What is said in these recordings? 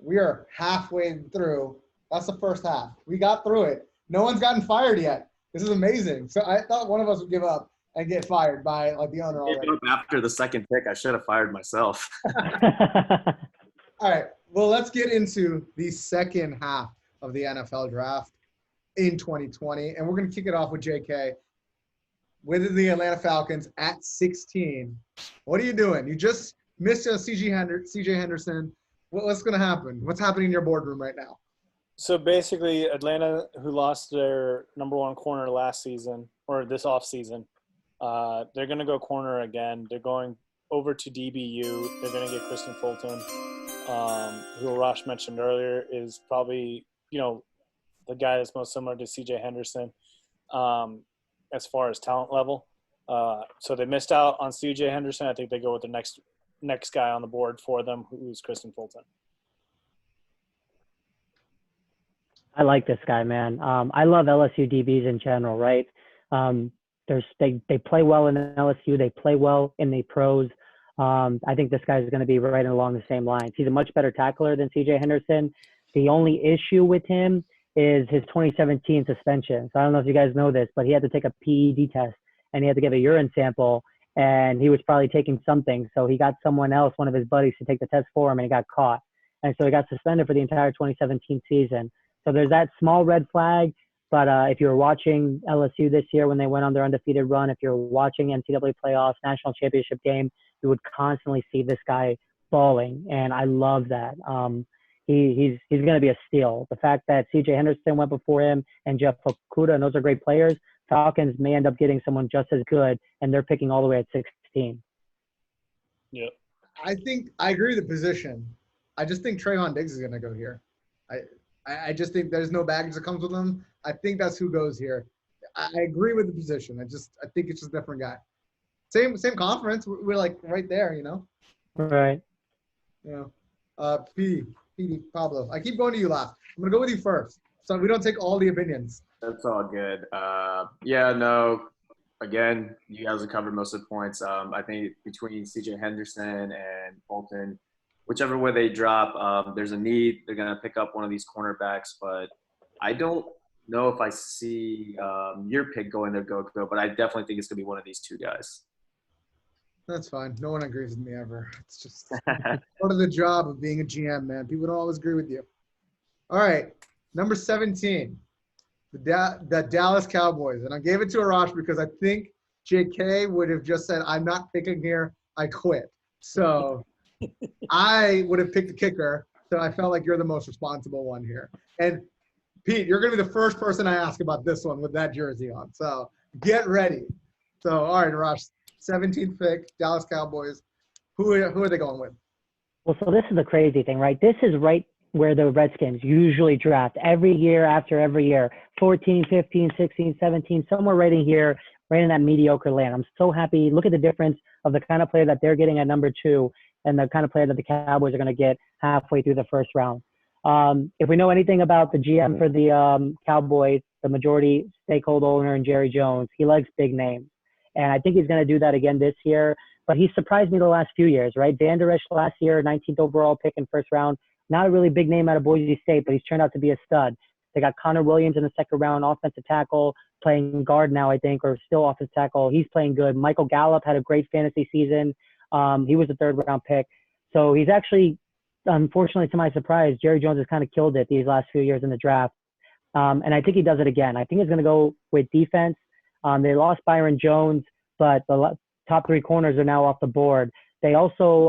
We are halfway through. That's the first half. We got through it. No one's gotten fired yet. This is amazing. So I thought one of us would give up and get fired by like the owner already. After the second pick, I should have fired myself. All right. Well, let's get into the second half of the NFL draft in 2020. And we're going to kick it off with JK. With the Atlanta Falcons at 16. What are you doing? You just missed CJ Henderson. What's going to happen? What's happening in your boardroom right now? So basically, Atlanta, who lost their number one corner last season or this offseason, they're going to go corner again. They're going over to DBU. They're going to get Kristen Fulton, who Arash mentioned earlier is probably, the guy that's most similar to CJ Henderson as far as talent level. So they missed out on CJ Henderson. I think they go with the next guy on the board for them, who's Kristen Fulton. I like this guy, man. I love LSU DBs in general, right? They play well in LSU. They play well in the pros. I think this guy is going to be right along the same lines. He's a much better tackler than CJ Henderson. The only issue with him is his 2017 suspension. So I don't know if you guys know this, but he had to take a PED test and he had to give a urine sample, and he was probably taking something. So he got someone else, one of his buddies, to take the test for him, and he got caught. And so he got suspended for the entire 2017 season. So there's that small red flag. But if you're watching LSU this year when they went on their undefeated run, if you're watching NCAA playoffs, national championship game, you would constantly see this guy balling. And I love that. He's going to be a steal. The fact that CJ Henderson went before him and Jeff Okuda, and those are great players, Falcons may end up getting someone just as good, and they're picking all the way at 16. Yep. I agree with the position. I just think Trayvon Diggs is going to go here. I just think there's no baggage that comes with him. I think that's who goes here. I agree with the position. I think it's just a different guy. Same conference. We're like right there, Right. PD, Pablo. I keep going to you last. I'm gonna go with you first, so we don't take all the opinions. That's all good. Again, you guys have covered most of the points. I think between CJ Henderson and Bolton, whichever way they drop, there's a need. They're going to pick up one of these cornerbacks, but I don't know if I see your pick going there, go, but I definitely think it's going to be one of these two guys. That's fine. No one agrees with me ever. It's just part of the job of being a GM, man. People don't always agree with you. All right, number 17. The Dallas Cowboys. And I gave it to Arash because I think JK would have just said, I'm not picking here. I quit. So I would have picked the kicker. So I felt like you're the most responsible one here. And Pete, you're going to be the first person I ask about this one with that jersey on. So get ready. So, all right, Arash, 17th pick, Dallas Cowboys. Who are they going with? Well, so this is the crazy thing, right? This is right where the Redskins usually draft every year after every year, 14, 15, 16, 17, somewhere right in here, right in that mediocre land. I'm so happy. Look at the difference of the kind of player that they're getting at number 2 and the kind of player that the Cowboys are going to get halfway through the first round. If we know anything about the GM for the Cowboys, the majority stakeholder owner and Jerry Jones, he likes big names. And I think he's going to do that again this year. But he surprised me the last few years, right? Van Der Esch last year, 19th overall pick in first round. Not a really big name out of Boise State, but he's turned out to be a stud. They got Connor Williams in the second round, offensive tackle, playing guard now, I think, or still offensive tackle. He's playing good. Michael Gallup had a great fantasy season. He was a third-round pick. So he's actually, unfortunately, to my surprise, Jerry Jones has kind of killed it these last few years in the draft. And I think he does it again. I think he's going to go with defense. They lost Byron Jones, but the top 3 corners are now off the board. They also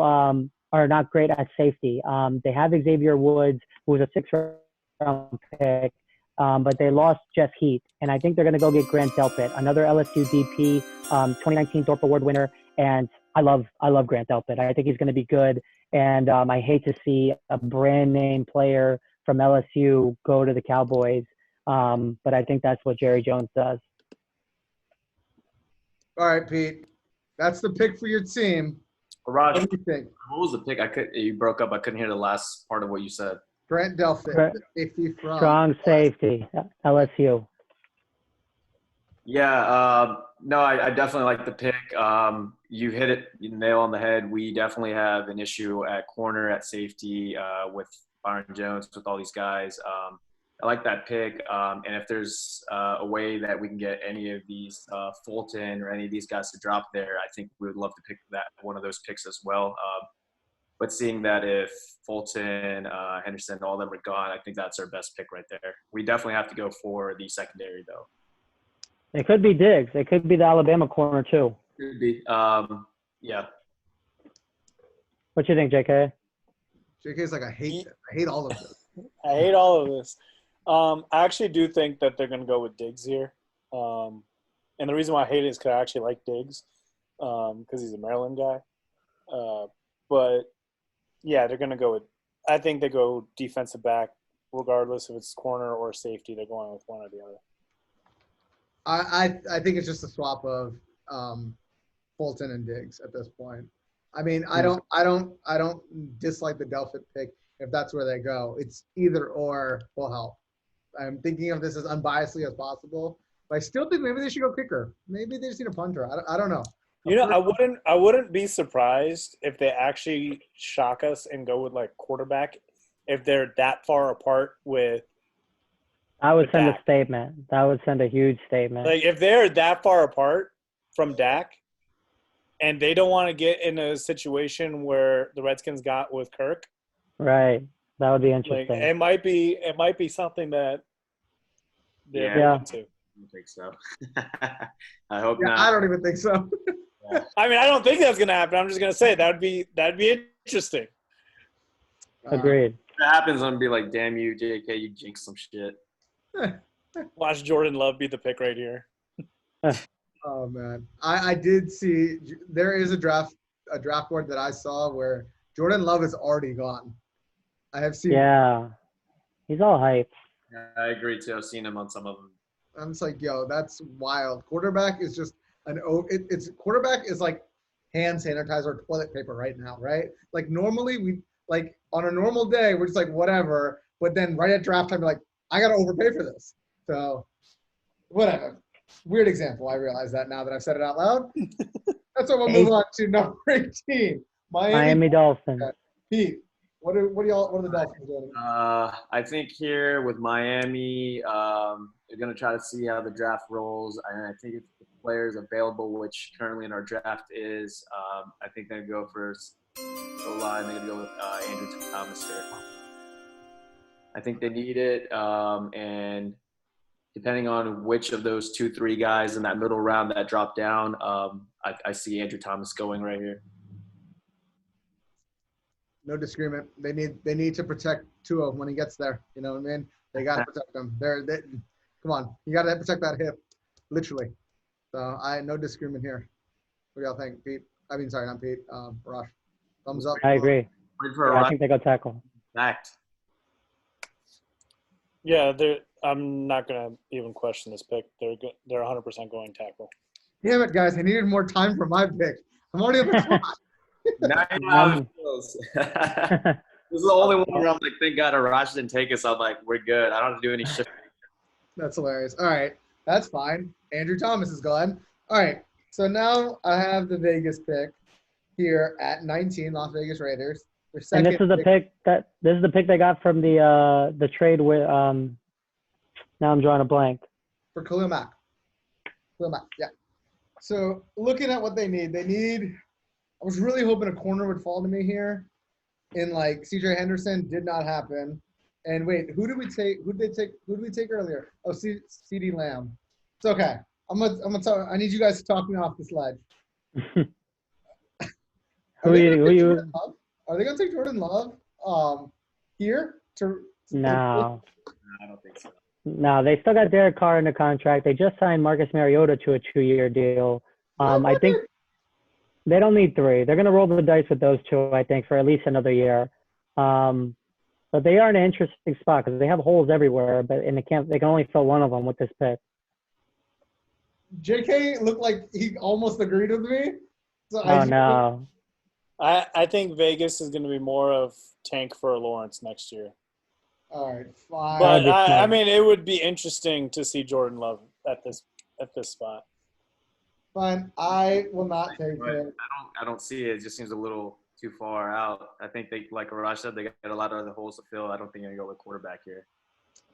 are not great at safety. They have Xavier Woods, who was a 6th-round pick, but they lost Jeff Heath. And I think they're going to go get Grant Delpit, another LSU DP, 2019 Thorpe Award winner. And I love Grant Delpit. I think he's going to be good. And I hate to see a brand-name player from LSU go to the Cowboys. But I think that's what Jerry Jones does. All right, Pete. That's the pick for your team. Raj, what do you think? What was the pick? You broke up. I couldn't hear the last part of what you said. Grant Delpit, safety from strong safety, LSU. Yeah, No, I definitely like the pick. You hit it, you nail on the head. We definitely have an issue at corner, at safety, with Byron Jones, with all these guys. I like that pick. And if there's a way that we can get any of these Fulton or any of these guys to drop there, I think we would love to pick that one of those picks as well. But seeing that if Fulton, Henderson, all of them are gone, I think that's our best pick right there. We definitely have to go for the secondary, though. It could be Diggs. It could be the Alabama corner too. Could be. Yeah. What you think, JK? JK's like, I hate all of this. I hate all of this. I actually do think that they're going to go with Diggs here. And the reason why I hate it is because I actually like Diggs because he's a Maryland guy. But, yeah, they're going to go with – I think they go defensive back regardless if it's corner or safety. They're going with one or the other. I think it's just a swap of Fulton and Diggs at this point. I mean, I don't dislike the Delpit pick if that's where they go. It's either or will help. I'm thinking of this as unbiasedly as possible, but I still think maybe they should go kicker. Maybe they just need a punter. I don't know. I wouldn't be surprised if they actually shock us and go with like quarterback if they're that far apart with. I would send Dak. a statement. That would send a huge statement. Like if they're that far apart from Dak, and they don't want to get in a situation where the Redskins got with Kirk, right? That would be like interesting. it might be something that they're Yeah. into. I don't think so. I hope Yeah, not. I don't even think so. I mean, I don't think that's gonna happen. I'm just gonna say that'd be interesting. Agreed. If it happens, I'm gonna be like, "Damn you, JK, you jinxed some shit." Watch Jordan Love be the pick right here. Oh man, I did see there is a draft board that I saw where Jordan Love is already gone. I have seen. Yeah, he's all hype. Yeah, I agree too. I've seen him on some of them. I'm just like, yo, that's wild. Quarterback is just it's quarterback is like hand sanitizer or toilet paper right now, right? Like normally we like on a normal day we're just like whatever, but then right at draft time we're like, I gotta overpay for this. So whatever. Weird example. I realize that now that I've said it out loud. That's why we'll move on to number 18. Miami Dolphins. Pete, what are the Dolphins doing? I think here with Miami, they're going to try to see how the draft rolls. I think if the players available, which currently in our draft is, I think they're going to go for O-line. They're going to go with Andrew Thomas here. I think they need it, and depending on which of those 2-3 guys in that middle round that drop down, I see Andrew Thomas going right here. No disagreement. They need to protect Tua when he gets there. You know what I mean? They got to protect him. Come on, you got to protect that hip, literally. So no disagreement here. What do y'all think, Pete? I mean, sorry, not Pete. Raj. Thumbs up. I agree. Wait for Yeah, I think they go tackle. Fact. Yeah, I'm not gonna even question this pick. They're 100% going tackle. Damn it, guys! I needed more time for my pick. I'm already on the clock. Now you know how it feels. This is the only one where I'm like, thank God Arash didn't take us. I'm like, we're good. I don't have to do any shifting. That's hilarious. All right, that's fine. Andrew Thomas is gone. All right, so now I have the Vegas pick here at 19, Las Vegas Raiders. And this is the pick they got from the trade with now I'm drawing a blank. For Khalil Mack. Yeah. So looking at what they need, I was really hoping a corner would fall to me here. In like CJ Henderson did not happen. And wait, who did we take earlier? Oh, CD Lamb. It's okay. I'm gonna talk. I need you guys to talk me off this ledge. Are they gonna take Jordan Love here No. I don't think so. No, they still got Derek Carr in the contract. They just signed Marcus Mariota to a 2-year deal. I think they don't need 3. They're going to roll the dice with those 2, I think, for at least another year. But they are in an interesting spot because they have holes everywhere, but they can only fill one of them with this pick. JK looked like he almost agreed with me. So No. I think Vegas is going to be more of tank for Lawrence next year. All right, fine. But I mean, it would be interesting to see Jordan Love at this spot. Fine. I will not take But it. I don't see it. It just seems a little too far out. I think they, like Arash said, they got a lot of other holes to fill. I don't think they're gonna go with quarterback here.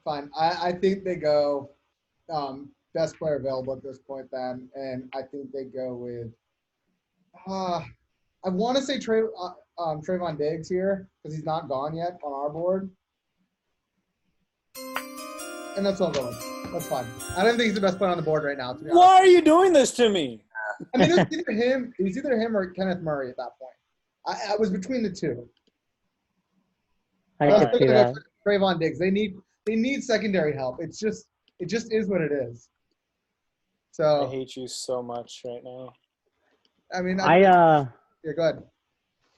Fine. I think they go best player available at this point then, and I think they go with I want to say Trayvon Diggs here because he's not gone yet on our board, and that's what I'll go with. That's fine. I don't think he's the best player on the board right now. To be honest. Why are you doing this to me? I mean, it was either him or Kenneth Murray at that point. I was between the two. I But I'm could still see gonna that. go for Trayvon Diggs. They need secondary help. It just is what it is. I So hate you so much right now. I mean, I yeah, go ahead.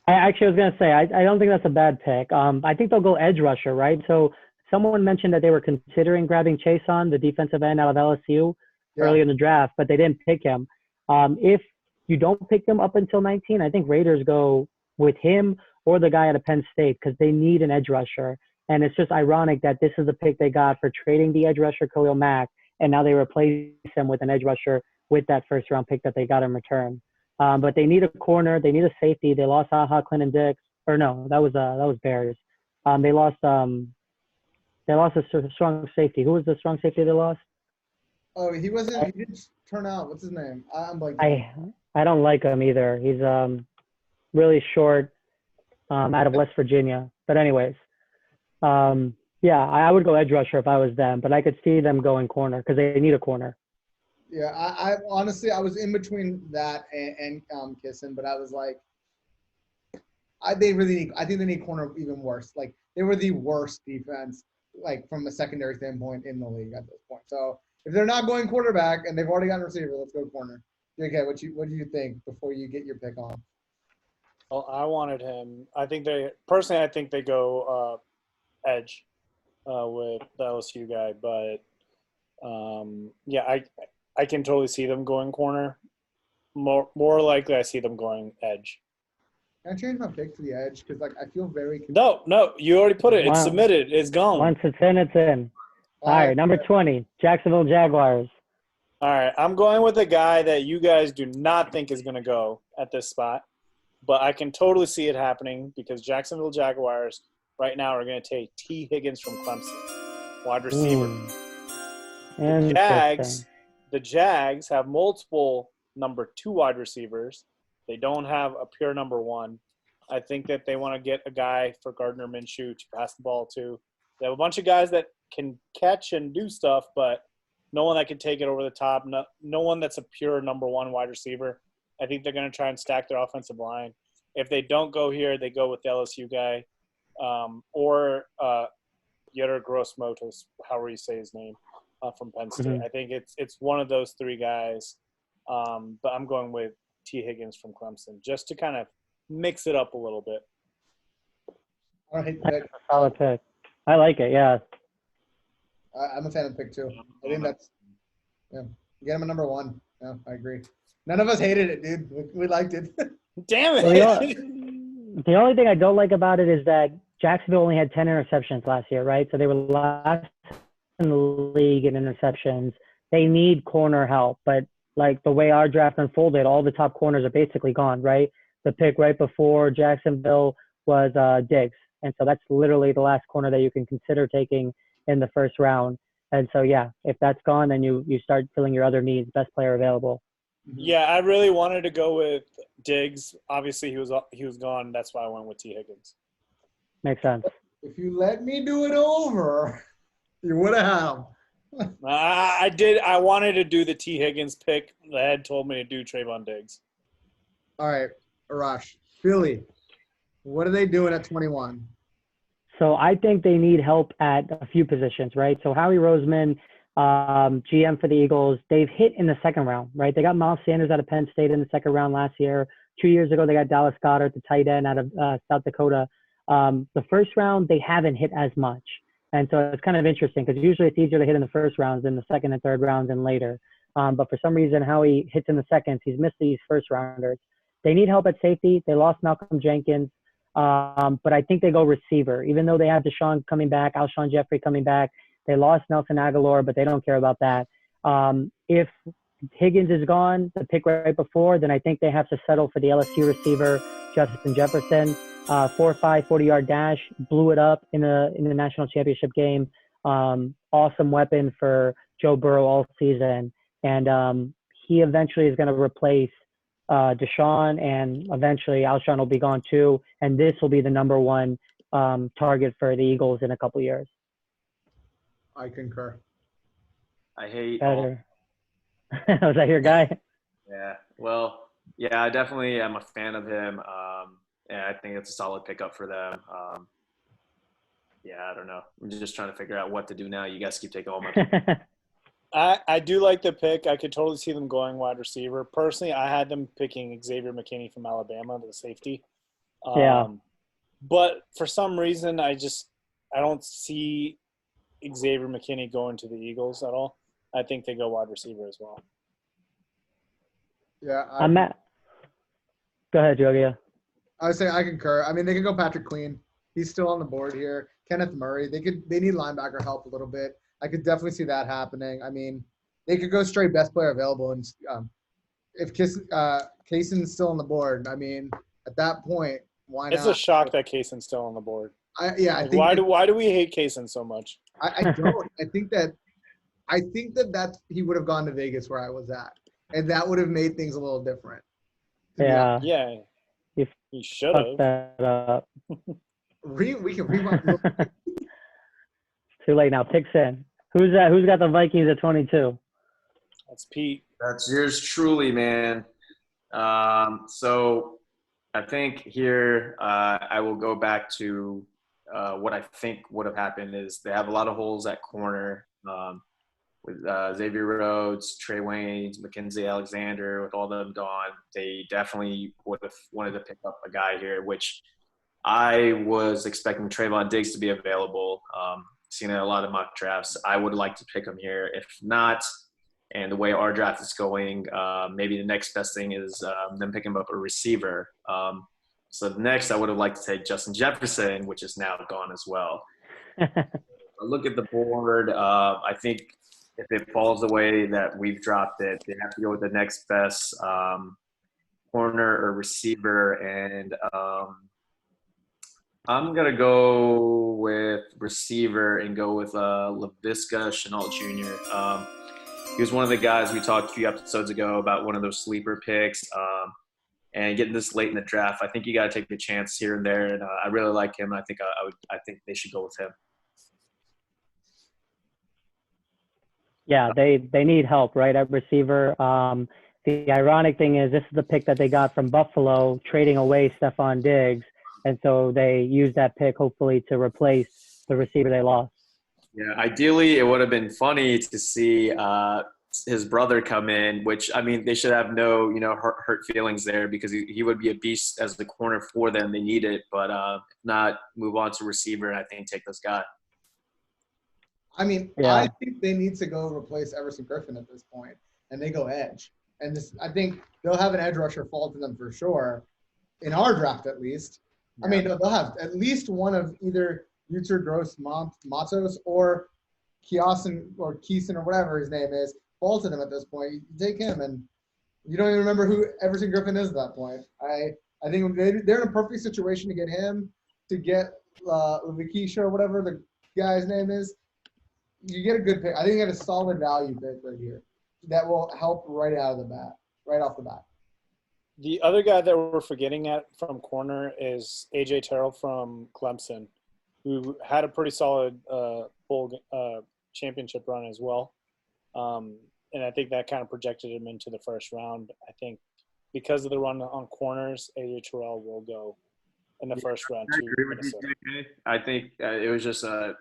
actually was gonna say I don't think that's a bad pick. I think they'll go edge rusher, right? So someone mentioned that they were considering grabbing Chase on the defensive end out of LSU early Yeah. in the draft, but they didn't pick him. If you don't pick him up until 19, I think Raiders go with him or the guy out of Penn State because they need an edge rusher. And it's just ironic that this is the pick they got for trading the edge rusher Khalil Mack, and now they replace him with an edge rusher with that first round pick that they got in return. But they need a corner, they need a safety. They lost Clinton Dix, or no, that was Bears. They lost a strong safety. Who was the strong safety they lost? Oh, he wasn't. He didn't turn out. What's his name? I'm blanking. I don't like him either. He's really short, out of West Virginia. But anyways, yeah, I would go edge rusher if I was them, but I could see them going corner because they need a corner. Yeah, I honestly I was in between that and Kissen, but I was like, I think they need corner even worse. Like they were the worst defense, like from a secondary standpoint in the league at this point. So if they're not going quarterback and they've already got a receiver, let's go corner. Okay, what do you think before you get your pick on? Well, I wanted him. I think they go edge with the LSU guy, but yeah, I can totally see them going corner. More likely, I see them going edge. Can I change my pick to the edge? Because like I feel very No, you already put it. It's Wow. submitted. It's gone. Once it's in, it's in. All right, number 20, Jacksonville Jaguars. All right, I'm going with a guy that you guys do not think is going to go at this spot, but I can totally see it happening because Jacksonville Jaguars right now are going to take T. Higgins from Clemson, wide receiver. The Jags have multiple number 2 wide receivers. They don't have a pure number 1. I think that they want to get a guy for Gardner Minshew to pass the ball to. They have a bunch of guys that can catch and do stuff, but no one that can take it over the top. No one that's a pure number 1 wide receiver. I think they're going to try and stack their offensive line. If they don't go here, they go with the LSU guy or Yetur Gross-Motos, however you say his name, from Penn State. Mm-hmm. I think it's one of those 3 guys, but I'm going with T. Higgins from Clemson just to kind of mix it up a little bit. I don't hate the That's pick. a solid pick. I like it, yeah. I'm a fan of the pick too. I think that's get him a number 1. Yeah, I agree. None of us hated it, dude. We liked it. Damn it! Well, the only thing I don't like about it is that Jacksonville only had 10 interceptions last year, right? So they were last in the league in interceptions. They need corner help, but like the way our draft unfolded, all the top corners are basically gone, right? The pick right before Jacksonville was Diggs. And so that's literally the last corner that you can consider taking in the first round. And so, yeah, if that's gone, then you start filling your other needs, best player available. Yeah, I really wanted to go with Diggs. Obviously, he was gone. That's why I went with T. Higgins. Makes sense. If you let me do it over, you would have. I did. I wanted to do the T. Higgins pick. The head told me to do Trayvon Diggs. All right, Arash. Philly, what are they doing at 21? So I think they need help at a few positions, right? So Howie Roseman, GM for the Eagles, they've hit in the second round, right? They got Miles Sanders out of Penn State in the second round last year. 2 years ago, they got Dallas Goedert, the tight end out of South Dakota. The first round, they haven't hit as much. And so it's kind of interesting because usually it's easier to hit in the first rounds than the second and third rounds and later. But for some reason, Howie hits in the seconds. He's missed these first rounders. They need help at safety. They lost Malcolm Jenkins. But I think they go receiver, even though they have Deshaun coming back, Alshon Jeffrey coming back. They lost Nelson Aguilar, but they don't care about that. If Higgins is gone, the pick right before, then I think they have to settle for the LSU receiver, Justin Jefferson. 4.5 40-yard dash, blew it up in the national championship game. Awesome weapon for Joe Burrow all season. And he eventually is going to replace Deshaun, and eventually Alshon will be gone too. And this will be the number one target for the Eagles in a couple years. I concur. I hate Better. Was that your guy? Yeah. Well, yeah, I definitely am a fan of him. And I think it's a solid pickup for them. Yeah, I don't know. I'm just trying to figure out what to do now. You guys keep taking all my picks. I do like the pick. I could totally see them going wide receiver. Personally, I had them picking Xavier McKinney from Alabama, the safety. Yeah. But for some reason, I don't see Xavier McKinney going to the Eagles at all. I think they go wide receiver as well. Yeah, I'm at. Go ahead, Jogia. I would say I concur. I mean, they could go Patrick Queen. He's still on the board here. Kenneth Murray. They need linebacker help a little bit. I could definitely see that happening. I mean, they could go straight best player available, and if Kayson's still on the board, I mean, at that point, why not? It's a shock that Kayson's still on the board. I think why do we hate Kayson so much? I don't. I think that he would have gone to Vegas where I was at, and that would have made things a little different. Yeah. Yeah. He should Fuck have. that up. We can rewind. Too late now. Picks in. Who's that? Who's got the Vikings at 22? That's Pete. That's yours truly, man. So I think here I will go back to what I think would have happened is they have a lot of holes at corner with Xavier Rhodes, Trey Waynes, Mackenzie Alexander, with all them gone. They definitely would have wanted to pick up a guy here, which I was expecting Trayvon Diggs to be available. Seen a lot of mock drafts. I would like to pick him here. If not, and the way our draft is going, maybe the next best thing is them picking up a receiver. So next, I would have liked to take Justin Jefferson, which is now gone as well. Look at the board. I think if it falls the way that we've dropped it, they have to go with the next best corner or receiver. And I'm going to go with receiver and go with Laviska Shenault Jr. He was one of the guys we talked a few episodes ago about one of those sleeper picks. And getting this late in the draft, I think you got to take a chance here and there. And I really like him. I think I think they should go with him. Yeah, they need help, right, at receiver. The ironic thing is this is the pick that they got from Buffalo, trading away Stephon Diggs, and so they used that pick hopefully to replace the receiver they lost. Yeah, ideally it would have been funny to see his brother come in, which, I mean, they should have no, hurt feelings there because he would be a beast as the corner for them. They need it, but if not, move on to receiver and I think take this guy. I mean, Yeah. I think they need to go replace Everson Griffin at this point, and they go edge. And I think they'll have an edge rusher fall to them for sure, in our draft at least. Yeah. I mean, they'll have at least one of either Uther Gross Matos or Keeson or whatever his name is fall to them at this point. You take him, and you don't even remember who Everson Griffin is at that point. I think they're in a perfect situation to get him, to get Lavikisha or whatever the guy's name is. You get a good pick. I think you get a solid value pick right here that will help right off the bat. The other guy that we're forgetting from corner is A.J. Terrell from Clemson, who had a pretty solid bowl championship run as well. And I think that kind of projected him into the first round. I think because of the run on corners, A.J. Terrell will go in the first round. I agree with you, JK. I think it was just a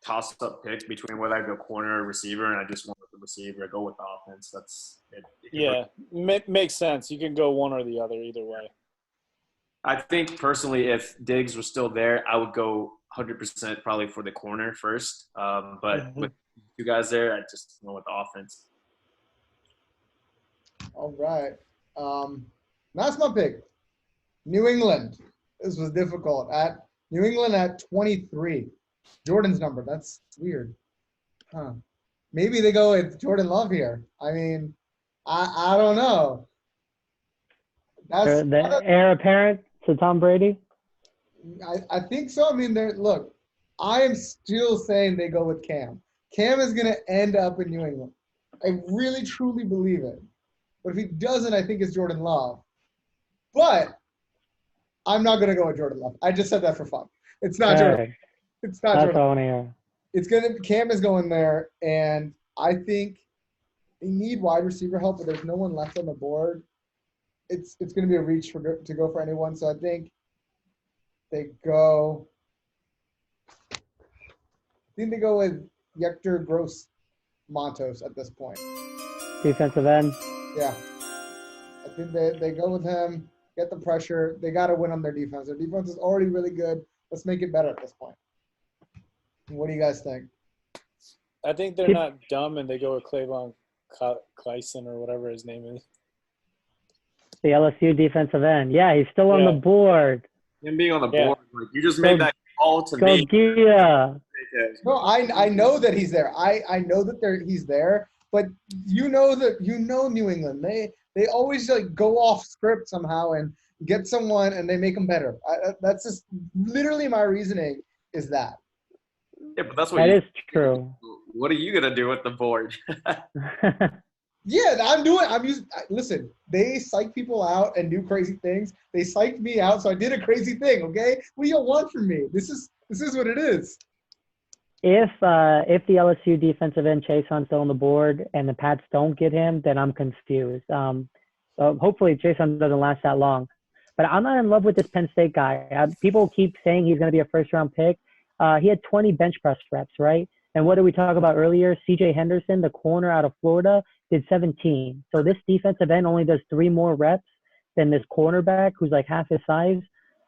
toss-up pick between whether I go corner or receiver, and I just went with the receiver. Go with the offense. That's it. Yeah, makes sense. You can go one or the other either way. I think personally, if Diggs was still there, I would go 100% probably for the corner first. But with two guys there, I just went with the offense. All right. That's my pick. New England. This was difficult. At New England at 23. Jordan's number. That's weird. Huh. Maybe they go with Jordan Love here. I mean, I don't know. That's The heir apparent to Tom Brady. I think so. I mean, look, I am still saying they go with Cam. Cam is going to end up in New England. I really truly believe it. But if he doesn't, I think it's Jordan Love. But I'm not going to go with Jordan Love. I just said that for fun. It's not Jordan. Hey, It's not that's Jordan. all I want to hear. Cam is going there, and I think they need wide receiver help, but there's no one left on the board. It's going to be a reach to go for anyone. So I think they go. I think they go with Yector Gross Montos at this point. Defensive end. Yeah. I think they go with him, get the pressure. They got to win on their defense. Their defense is already really good. Let's make it better at this point. What do you guys think? I think they're not dumb and they go with Clavon Clyson or whatever his name is. The LSU defensive end. Yeah, he's still on the board. Him being on the Yeah. board, like you just made that call to Go me. Gia. No, I know that he's there. I know that he's there, but you know New England. They always like go off script somehow and get someone and they make them better. That's just literally my reasoning is that. Yeah, but that's what That is true. What are you gonna do with the board? Yeah, listen, they psych people out and do crazy things. They psyched me out, so I did a crazy thing, okay? What do you want from me? This is what it is. If the LSU defensive end Chaseon's still on the board and the Pats don't get him, then I'm confused. So hopefully Chaseon doesn't last that long. But I'm not in love with this Penn State guy. People keep saying he's going to be a first-round pick. He had 20 bench press reps, right? And what did we talk about earlier? C.J. Henderson, the corner out of Florida, did 17. So this defensive end only does 3 more reps than this cornerback who's like half his size.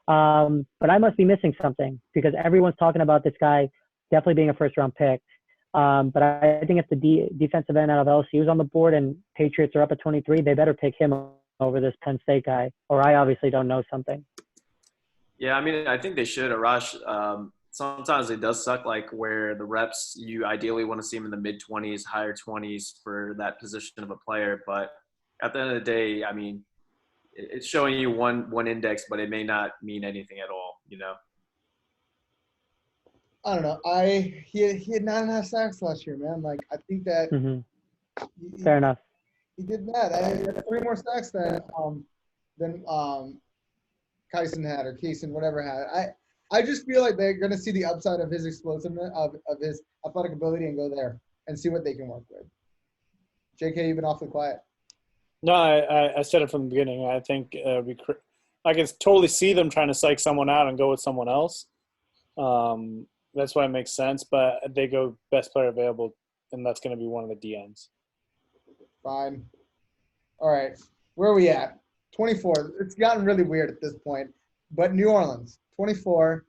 But I must be missing something because everyone's talking about this guy definitely being a first-round pick. But I think if the defensive end out of LSU is on the board and Patriots are up at 23, they better pick him over this Penn State guy, or I obviously don't know something. Yeah, I mean, I think they should. Arash, sometimes it does suck, like where the reps, you ideally want to see them in the mid-20s, higher 20s for that position of a player. But at the end of the day, I mean, it's showing you one index, but it may not mean anything at all, you know? I don't know. He had 9.5 sacks last year, man. Like I think that Fair enough. He did that. I had 3 more sacks than Kyson had or Kaysen, whatever had. I just feel like they're going to see the upside of his explosiveness, of his athletic ability, and go there and see what they can work with. JK, you've been awfully quiet. No, I said it from the beginning. I think I can totally see them trying to psych someone out and go with someone else. That's why it makes sense. But they go best player available, and that's going to be one of the DNs. Fine. All right. Where are we at? 24. It's gotten really weird at this point. But New Orleans, 24.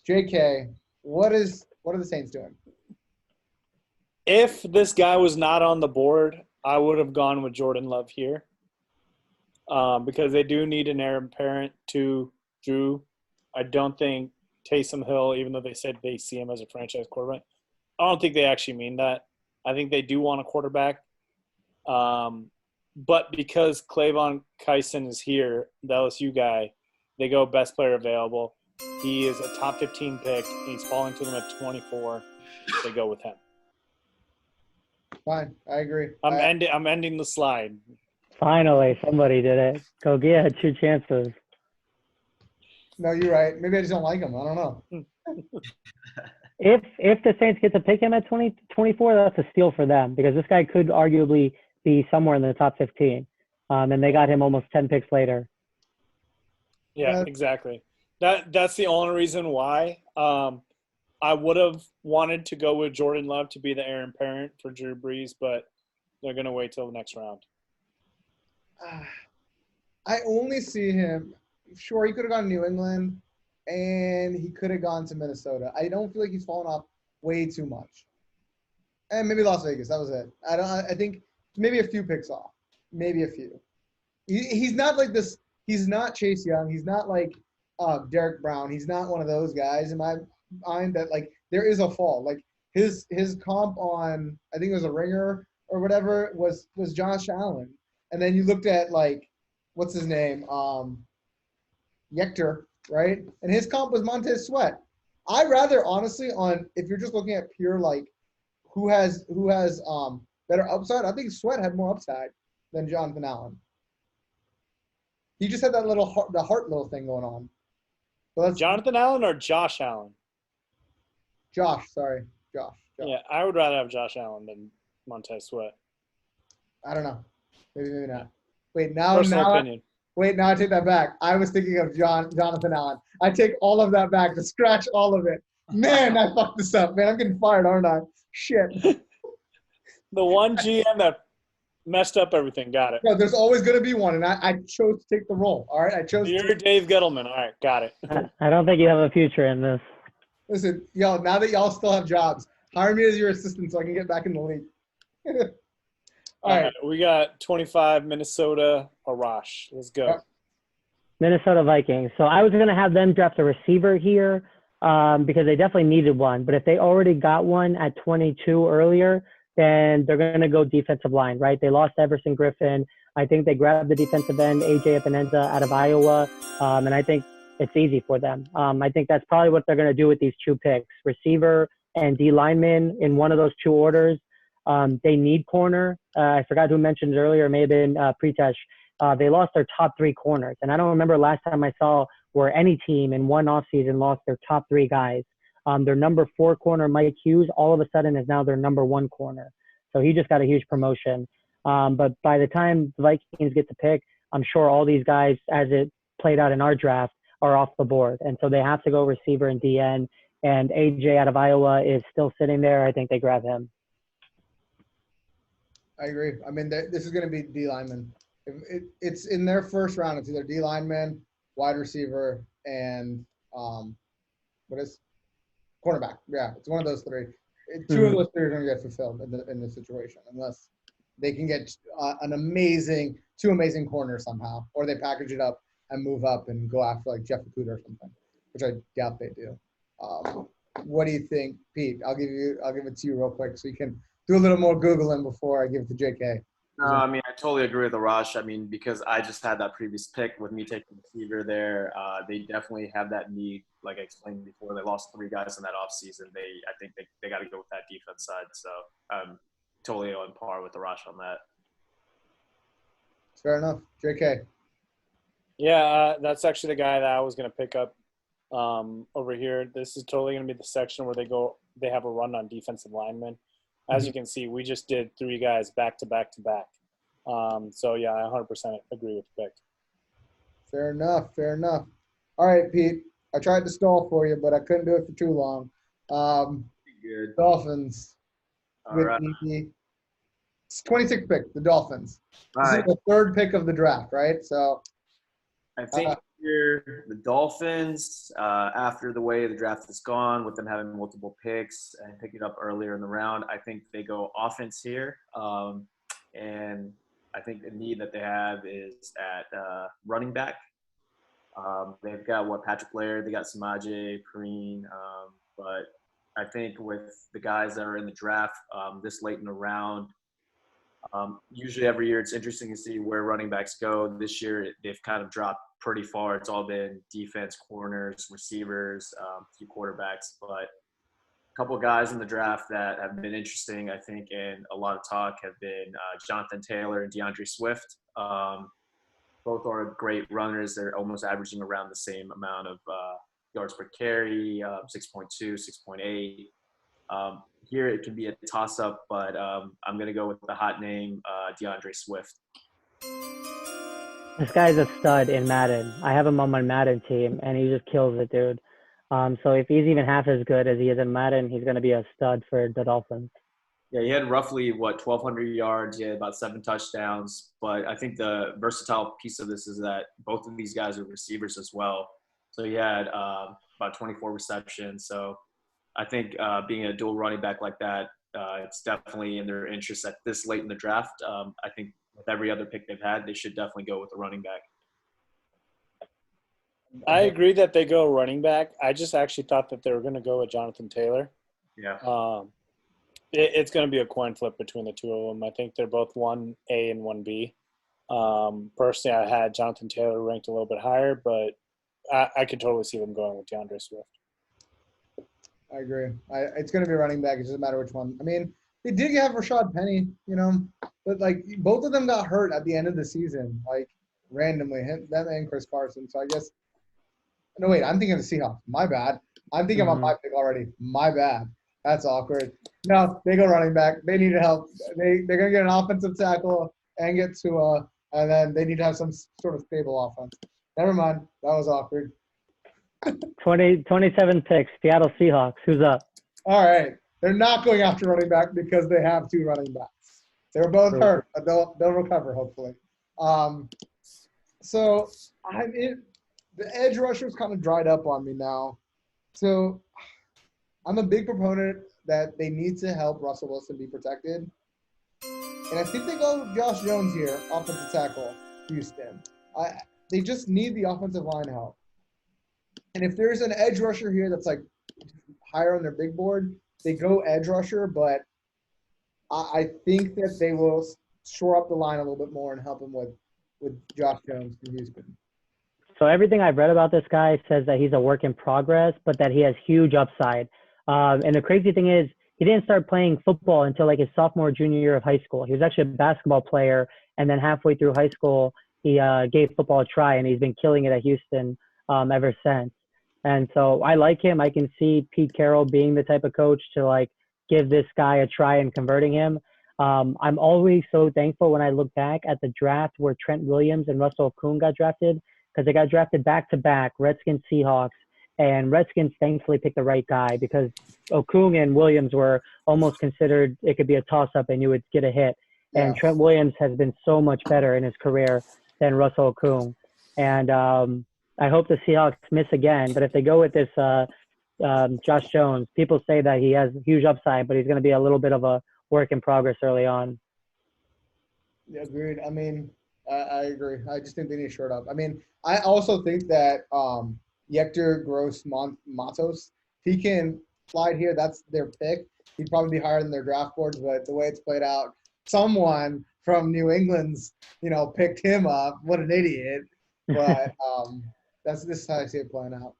JK, what are the Saints doing? If this guy was not on the board, I would have gone with Jordan Love here because they do need an heir apparent to Drew. I don't think Taysom Hill, even though they said they see him as a franchise quarterback, I don't think they actually mean that. I think they do want a quarterback. But because Clavon Kyson is here, the LSU guy, they go best player available. He is a top 15 pick. He's falling to them at 24. They go with him. Fine. I agree. I'm ending the slide. Finally, somebody did it. Go get 2 chances. No, you're right. Maybe I just don't like him. I don't know. If the Saints get to pick him at 24, that's a steal for them because this guy could arguably be somewhere in the top 15. And they got him almost 10 picks later. Yeah, exactly. That's the only reason why. I would have wanted to go with Jordan Love to be the heir apparent for Drew Brees, but they're going to wait till the next round. I only see him. Sure, he could have gone to New England, and he could have gone to Minnesota. I don't feel like he's fallen off way too much. And maybe Las Vegas. That was it. I think maybe a few picks off. Maybe a few. He's not like this. He's not Chase Young. He's not like Derek Brown. He's not one of those guys in my mind that like there is a fall. Like his comp on, I think it was a Ringer or whatever was Josh Allen, and then you looked at like what's his name, Yechter, right? And his comp was Montez Sweat. I'd rather honestly on if you're just looking at pure like who has better upside. I think Sweat had more upside than Jonathan Allen. He just had that the heart little thing going on. So that's Jonathan Allen or Josh Allen? Josh. Sorry, Josh. Yeah, I would rather have Josh Allen than Montez Sweat. I don't know. Maybe not. Wait, now Opinion. Now I take that back. I was thinking of Jonathan Allen. I take all of that back. To scratch all of it. Man, I fucked this up. Man, I'm getting fired, aren't I? Shit. The one GM that messed up everything. Got it. No, there's always going to be one, and I chose to take the role. All right, I chose. You're Dave Gettleman. All right, got it. I don't think you have a future in this. Listen, y'all. Now that y'all still have jobs, hire me as your assistant so I can get back in the league. All right. We got 25 Minnesota Arash. Let's go. Yep. Minnesota Vikings. So I was going to have them draft a receiver here because they definitely needed one. But if they already got one at 22 earlier, then they're going to go defensive line, right? They lost Everson Griffin. I think they grabbed the defensive end, A.J. Epinesa, out of Iowa. And I think it's easy for them. I think that's probably what they're going to do with these two picks, receiver and D lineman in one of those two orders. They need corner. I forgot who mentioned it earlier. It may have been Pritesh. They lost their top three corners. And I don't remember last time I saw where any team in one offseason lost their top three guys. Their number 4 corner, Mike Hughes, all of a sudden is now their number 1 corner. So he just got a huge promotion. But by the time the Vikings get to pick, I'm sure all these guys, as it played out in our draft, are off the board. And so they have to go receiver and DN. And AJ out of Iowa is still sitting there. I think they grab him. I agree. I mean, this is going to be D lineman. It's in their first round. It's either D lineman, wide receiver, and cornerback. Yeah, it's one of those three. Two of those three are going to get fulfilled in this situation, unless they can get two amazing corners somehow, or they package it up and move up and go after like Jeff Okudah or something, which I doubt they do. What do you think, Pete? I'll give it to you real quick so you can do a little more Googling before I give it to JK. No, I mean, I totally agree with Arash. I mean, because I just had that previous pick with me taking the receiver there. They definitely have that need, like I explained before. They lost 3 guys in that offseason. I think they got to go with that defense side. So I'm totally on par with Arash on that. Fair enough. JK. Yeah, that's actually the guy that I was going to pick up over here. This is totally going to be the section where they have a run on defensive linemen. As you can see, we just did 3 guys back to back to back. So, yeah, I 100% agree with the pick. Fair enough. All right, Pete. I tried to stall for you, but I couldn't do it for too long. Good. Dolphins. All With right. the 26th pick, the Dolphins. All This right. is the 3rd pick of the draft, right? So I think here the Dolphins, after the way the draft has gone, with them having multiple picks and picking up earlier in the round, I think they go offense here. And I think the need that they have is at running back. They've got Patrick Laird, they got Samaje Perine, but I think with the guys that are in the draft this late in the round, usually every year it's interesting to see where running backs go. This year they've kind of dropped pretty far. It's all been defense, corners, receivers, a few quarterbacks, but a couple of guys in the draft that have been interesting, I think, and a lot of talk have been Jonathan Taylor and DeAndre Swift. Both are great runners. They're almost averaging around the same amount of yards per carry, 6.2, 6.8. Here it can be a toss-up, but I'm going to go with the hot name, DeAndre Swift. This guy's a stud in Madden. I have him on my Madden team, and he just kills it, dude. So if he's even half as good as he is in Madden, he's going to be a stud for the Dolphins. Yeah, he had roughly, 1,200 yards. He had about 7 touchdowns. But I think the versatile piece of this is that both of these guys are receivers as well. So he had about 24 receptions. So I think being a dual running back like that, it's definitely in their interest at this late in the draft. I think with every other pick they've had, they should definitely go with a running back. I agree that they go running back. I just actually thought that they were going to go with Jonathan Taylor. Yeah. It's going to be a coin flip between the two of them. I think they're both 1A and 1B. Personally, I had Jonathan Taylor ranked a little bit higher, but I could totally see them going with DeAndre Swift. I agree. It's going to be running back. It doesn't matter which one. I mean, they did have Rashad Penny, but like both of them got hurt at the end of the season, like randomly, them and Chris Carson. So I guess – no, wait, I'm thinking of the Seahawks. My bad. I'm thinking about my pick already. My bad. That's awkward. No, they go running back. They need help. They're going to get an offensive tackle and get Tua, and then they need to have some sort of stable offense. Never mind. That was awkward. 27 picks, Seattle Seahawks. Who's up? All right. They're not going after running back because they have two running backs. They were both hurt, but they'll recover, hopefully. So the edge rushers kind of dried up on me now. So I'm a big proponent that they need to help Russell Wilson be protected. And I think they go with Josh Jones here, offensive tackle, Houston. They just need the offensive line help. And if there's an edge rusher here that's like higher on their big board, they go edge rusher, but I think that they will shore up the line a little bit more and help him with Josh Jones from Houston. So everything I've read about this guy says that he's a work in progress, but that he has huge upside. And the crazy thing is, he didn't start playing football until like his sophomore, junior year of high school. He was actually a basketball player, and then halfway through high school, he gave football a try, and he's been killing it at Houston ever since. And so I like him. I can see Pete Carroll being the type of coach to like give this guy a try and converting him. I'm always so thankful when I look back at the draft where Trent Williams and Russell Okung got drafted, because they got drafted back-to-back, Redskins, Seahawks, and Redskins thankfully picked the right guy because Okung and Williams were almost considered it could be a toss-up and you would get a hit. Yeah. And Trent Williams has been so much better in his career than Russell Okung. And I hope the Seahawks miss again, but if they go with this Josh Jones, people say that he has huge upside, but he's going to be a little bit of a work in progress early on. Yeah, agreed. I mean, I agree. I just think they need to short up. I mean, I also think that Yechter Gross Matos, if he can slide here, that's their pick. He'd probably be higher than their draft boards, but the way it's played out, someone from New England's, picked him up. What an idiot. But this is how I see it playing out.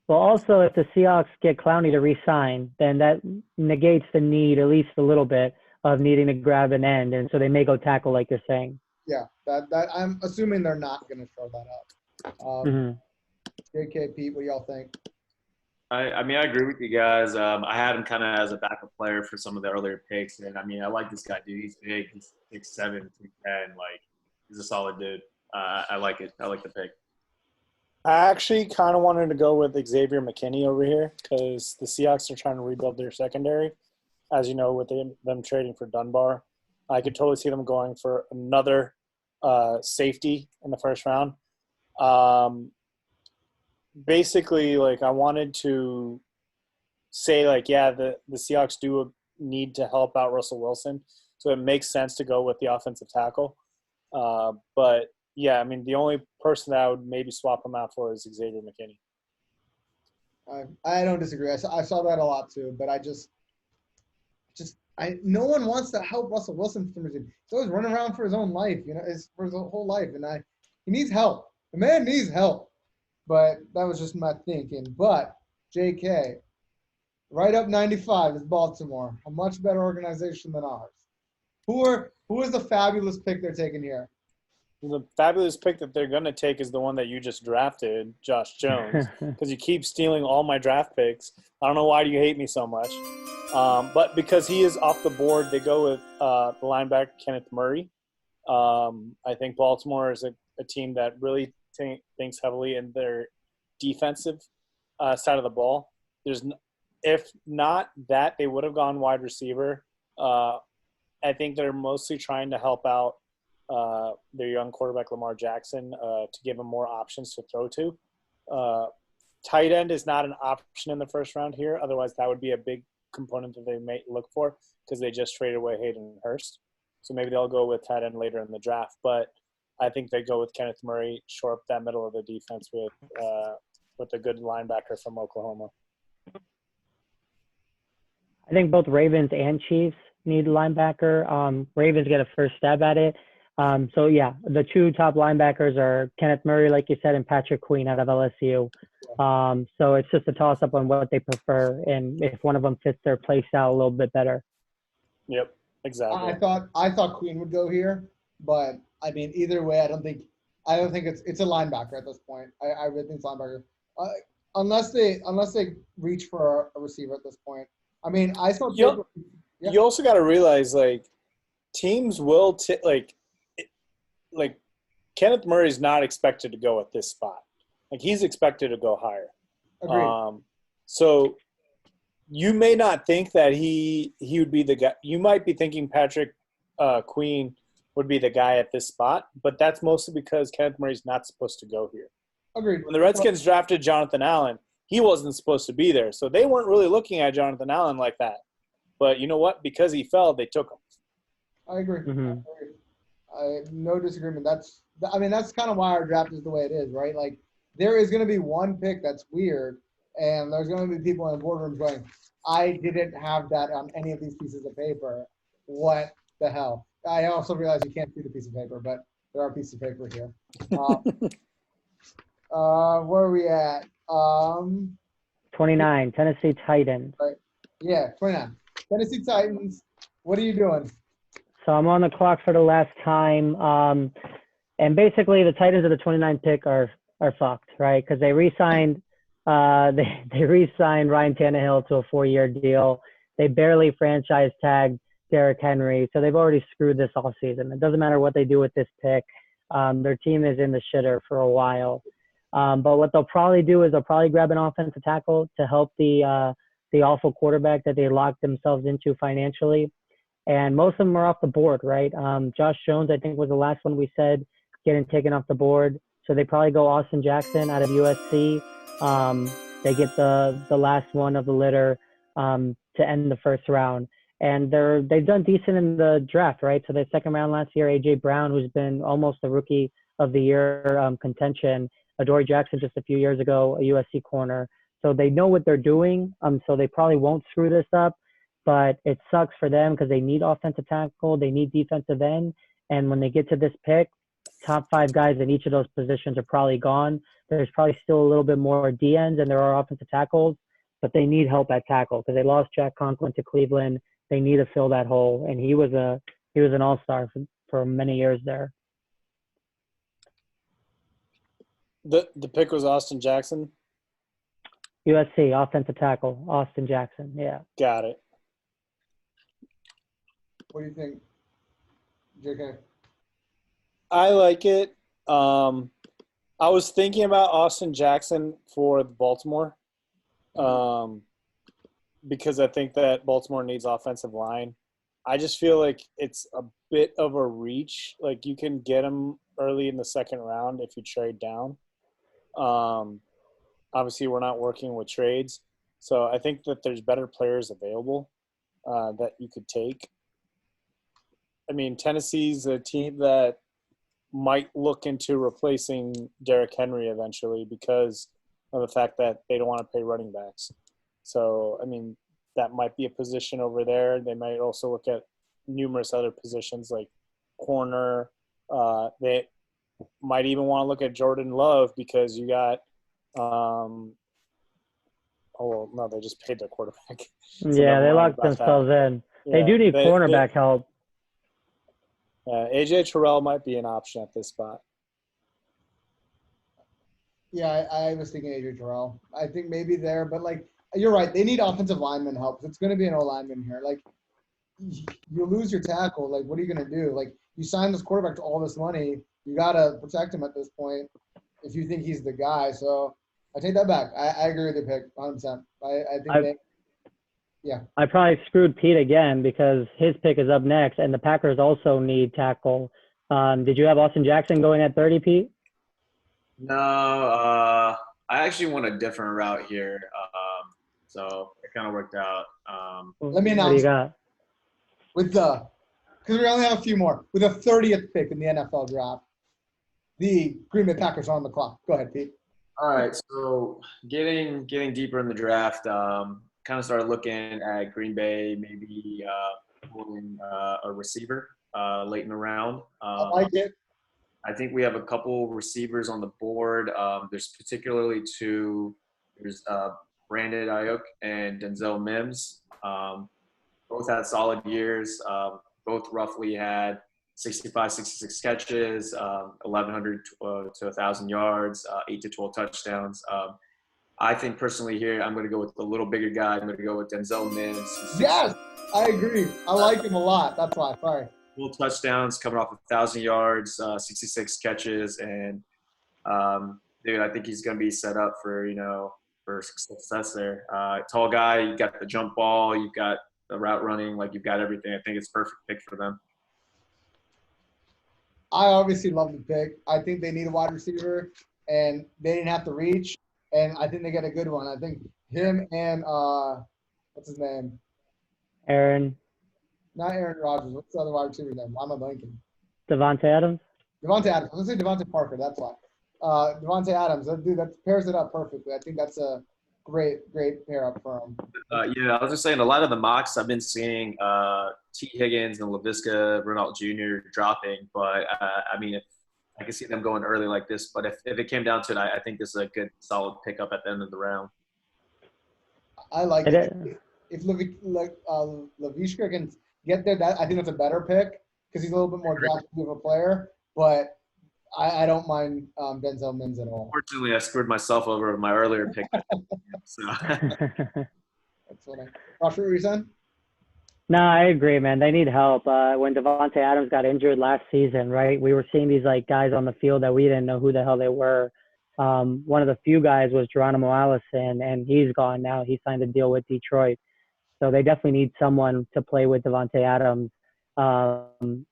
Well, also, if the Seahawks get Clowney to re-sign, then that negates the need, at least a little bit, of needing to grab an end, and so they may go tackle like you're saying. Yeah, that I'm assuming they're not going to throw that up. JK, Pete, what do y'all think? I mean, I agree with you guys. I had him kind of as a backup player for some of the earlier picks, and I mean, I like this guy, dude. He's big. He's 6'7", 210. Like, he's a solid dude. I like it. I like the pick. I actually kind of wanted to go with Xavier McKinney over here because the Seahawks are trying to rebuild their secondary. As you know, with them trading for Dunbar, I could totally see them going for another safety in the first round. Basically, like, I wanted to say, like, yeah, the Seahawks do need to help out Russell Wilson, so it makes sense to go with the offensive tackle. But, yeah, I mean, the only person that I would maybe swap him out for is Xavier McKinney. I don't disagree. I saw that a lot too, but no one wants to help Russell Wilson for some reason. He's always running around for his own life, for his whole life, and he needs help. The man needs help. But that was just my thinking. But JK, right up 95 is Baltimore, a much better organization than ours. Who is the fabulous pick they're taking here? The fabulous pick that they're going to take is the one that you just drafted, Josh Jones, because you keep stealing all my draft picks. I don't know why you hate me so much. But because he is off the board, they go with the linebacker Kenneth Murray. I think Baltimore is a team that really thinks heavily in their defensive side of the ball. If not that, they would have gone wide receiver. I think they're mostly trying to help out their young quarterback Lamar Jackson to give him more options to throw to. Tight end is not an option in the first round here. Otherwise, that would be a big component that they may look for because they just traded away Hayden Hurst. So maybe they'll go with tight end later in the draft. But I think they go with Kenneth Murray, shore up that middle of the defense with a good linebacker from Oklahoma. I think both Ravens and Chiefs need linebacker. Ravens get a first stab at it. So yeah, the two top linebackers are Kenneth Murray, like you said, and Patrick Queen out of LSU. So it's just a toss up on what they prefer and if one of them fits their play style a little bit better. Yep, exactly. I thought Queen would go here, but I mean either way, I don't think it's a linebacker at this point. I really think it's linebacker, unless they reach for a receiver at this point. I mean, I saw you also got to realize like teams will like Kenneth Murray's not expected to go at this spot. Like he's expected to go higher. Agreed. So you may not think that he would be the guy. You might be thinking Patrick Queen would be the guy at this spot, but that's mostly because Kenneth Murray's not supposed to go here. Agreed. When the Redskins drafted Jonathan Allen, he wasn't supposed to be there. So they weren't really looking at Jonathan Allen like that. But you know what? Because he fell, they took him. I agree. Mm-hmm. No disagreement. That's kind of why our draft is the way it is, right? Like there is going to be one pick that's weird, and there's going to be people in boardrooms going, I didn't have that on any of these pieces of paper. What the hell? I also realize you can't see the piece of paper, but there are pieces of paper here. Where are we at? 29, Tennessee Titans. Right. Yeah, 29. Tennessee Titans. What are you doing? So I'm on the clock for the last time. And basically the Titans at the 29th pick are fucked, right? Because they re-signed they re-signed Ryan Tannehill to a 4-year deal. They barely franchise tagged Derrick Henry. So they've already screwed this offseason. It doesn't matter what they do with this pick. Their team is in the shitter for a while. But what they'll probably do is they'll probably grab an offensive tackle to help the awful quarterback that they locked themselves into financially. And most of them are off the board, right? Josh Jones, I think, was the last one we said getting taken off the board. So they probably go Austin Jackson out of USC. They get the last one of the litter to end the first round. And they've done decent in the draft, right? So the second round last year, A.J. Brown, who's been almost the rookie of the year contention. Adoree Jackson just a few years ago, a USC corner. So they know what they're doing. So they probably won't screw this up. But it sucks for them because they need offensive tackle, they need defensive end, and when they get to this pick, top 5 guys in each of those positions are probably gone. There's probably still a little bit more D ends than there are offensive tackles, but they need help at tackle because they lost Jack Conklin to Cleveland. They need to fill that hole, and he was an all-star for many years there. The pick was Austin Jackson. USC offensive tackle, Austin Jackson. Yeah. Got it. What do you think, JK? I like it. I was thinking about Austin Jackson for Baltimore because I think that Baltimore needs offensive line. I just feel like it's a bit of a reach. Like you can get him early in the second round if you trade down. Obviously, we're not working with trades. So I think that there's better players available that you could take. I mean, Tennessee's a team that might look into replacing Derrick Henry eventually because of the fact that they don't want to pay running backs. So, I mean, that might be a position over there. They might also look at numerous other positions like corner. They might even want to look at Jordan Love because you got they just paid their quarterback. So yeah, they locked themselves in. They do need cornerback help. AJ Terrell might be an option at this spot. Yeah, I was thinking AJ Terrell. I think maybe there, but like you're right, they need offensive lineman help. It's going to be an O-lineman here. Like you lose your tackle, like what are you going to do? Like you sign this quarterback to all this money, you got to protect him at this point if you think he's the guy. So I take that back. I agree with your pick 100%. I think I probably screwed Pete again because his pick is up next, and the Packers also need tackle. Did you have Austin Jackson going at 30, Pete? No, I actually went a different route here, so it kind of worked out. Let me announce. What do you got? Because we only have a few more. With the 30th pick in the NFL draft, the Green Bay Packers are on the clock. Go ahead, Pete. All right, so getting deeper in the draft, kind of started looking at Green Bay, maybe pulling a receiver late in the round. I like it. I think we have a couple receivers on the board. There's particularly two. There's Brandon Ayuk and Denzel Mims. Both had solid years. Both roughly had 65, 66 catches, 1,100 to 1,000 yards, 8 to 12 touchdowns. I think personally here, I'm going to go with the little bigger guy. I'm going to go with Denzel Mims. Yes, I agree. I like him a lot. That's why. Sorry. Full touchdowns, coming off 1,000 yards, 66 catches, and dude, I think he's going to be set up for for success there. Tall guy, you got the jump ball, you've got the route running, like you've got everything. I think it's perfect pick for them. I obviously love the pick. I think they need a wide receiver, and they didn't have to reach, and I think they get a good one. I think him and what's his name? Aaron. Not Aaron Rodgers. What's the other wide receiver name? Why am I blanking? Devontae Adams. Devontae Adams. Let's say Devontae Parker. That's why. Devontae Adams. Dude, that pairs it up perfectly. I think that's a great pair up for him. Yeah, I was just saying a lot of the mocks I've been seeing T. Higgins and LaVisca Renault Jr. dropping, but I mean, if I can see them going early like this, but if it came down to it, I think this is a good solid pickup at the end of the round. I like it. If Laviska can get there, I think that's a better pick because he's a little bit more drafty of a player, but I don't mind Denzel Mims at all. Unfortunately, I screwed myself over with my earlier pick. So. That's what Josh, what were you saying? No, I agree, man. They need help. When Devontae Adams got injured last season, right, we were seeing these like guys on the field that we didn't know who the hell they were. One of the few guys was Geronimo Allison, and he's gone now. He signed a deal with Detroit. So they definitely need someone to play with Devontae Adams.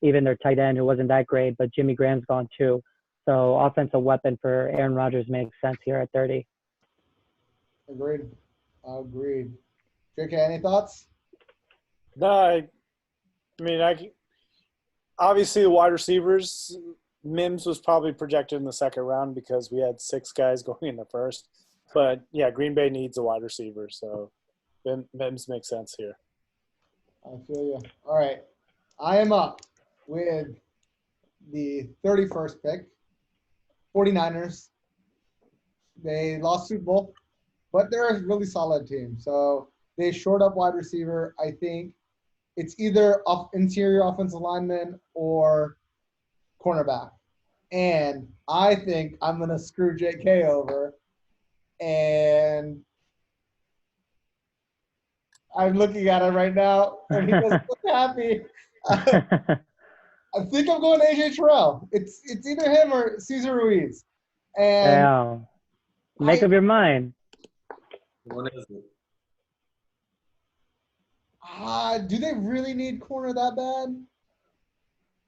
Even their tight end, who wasn't that great, but Jimmy Graham's gone too. So offensive weapon for Aaron Rodgers makes sense here at 30. Agreed. JK, any thoughts? No, I mean, obviously the wide receivers, Mims was probably projected in the second round because we had 6 guys going in the first. But, yeah, Green Bay needs a wide receiver, so Mims makes sense here. I feel you. All right. I am up with the 31st pick. 49ers. They lost Super Bowl, but they're a really solid team. So they short up wide receiver. I think it's either interior offensive lineman or cornerback. And I think I'm going to screw JK over. And I'm looking at it right now, and he doesn't look happy. I think I'm going AJ Terrell. It's either him or Cesar Ruiz. And Damn. Make up your mind. What is it? Do they really need corner that bad?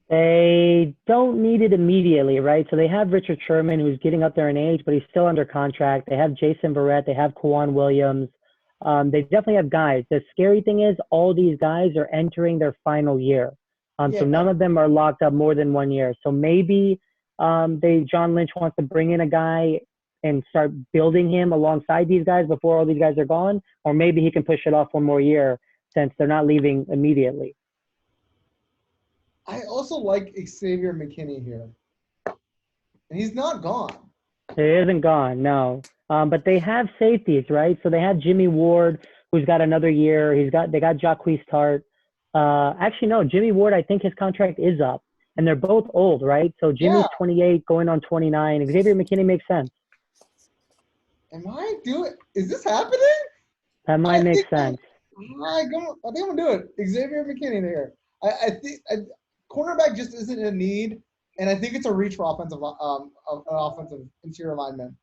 They don't need it immediately, right? So they have Richard Sherman, who's getting up there in age, but he's still under contract. They have Jason Verrett. They have Kwan Williams. They definitely have guys. The scary thing is all these guys are entering their final year. So none of them are locked up more than 1 year. So maybe John Lynch wants to bring in a guy and start building him alongside these guys before all these guys are gone. Or maybe he can push it off 1 more year since they're not leaving immediately. I also like Xavier McKinney here. And he's not gone. He isn't gone, no. But they have safeties, right? So they have Jimmy Ward, who's got another year. They got Jacquees Tart. Actually, no, Jimmy Ward, I think his contract is up. And they're both old, right? So Jimmy's 28, going on 29. Xavier McKinney makes sense. Is this happening? That might make sense. I think I'm going to do it. Xavier McKinney there. I think cornerback just isn't a need. And I think it's a reach for offensive interior lineman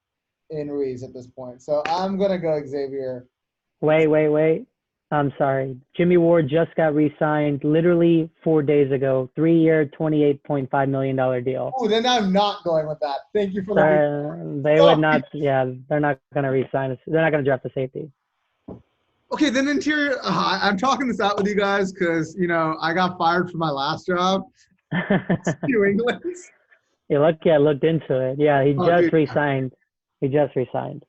in Ruiz at this point. So I'm going to go Xavier. Wait. I'm sorry. Jimmy Ward just got re-signed literally 4 days ago. 3-year, $28.5 million deal. Oh, then I'm not going with that. Thank you for the They would not. Yeah, they're not going to re-sign us. They're not going to draft a safety. Okay, then interior. I'm talking this out with you guys because, I got fired from my last job. New England. You're lucky I looked into it. Yeah, he just re-signed. He just re-signed.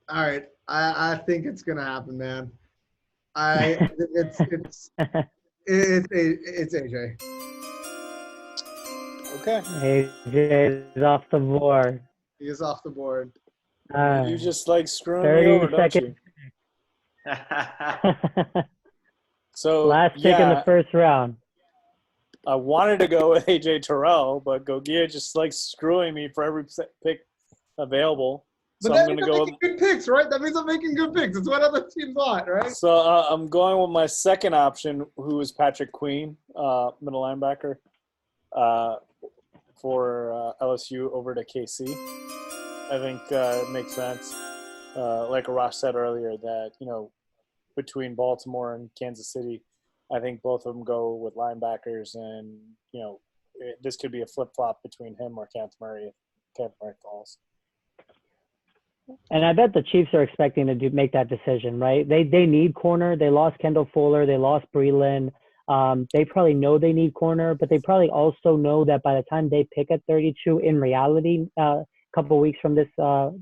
All right. I think it's gonna happen, man. I it's AJ. Okay. AJ is off the board. He is off the board. You just like screwing me 30 over, don't seconds. you? So Last pick in the first round. I wanted to go with AJ Terrell, but Gogia just like screwing me for every pick available. But So that I'm means gonna I'm go. making good picks, right? That means I'm making good picks. It's what other teams want, right? So I'm going with my second option, who is Patrick Queen, middle linebacker, for LSU over to KC. I think it makes sense. Like Arash said earlier, that between Baltimore and Kansas City, I think both of them go with linebackers, and this could be a flip flop between him or Kenneth Murray if Kenneth Murray falls. And I bet the Chiefs are expecting to make that decision, right? They need corner. They lost Kendall Fuller. They lost Breland. They probably know they need corner, but they probably also know that by the time they pick at 32, in reality, a couple of weeks from this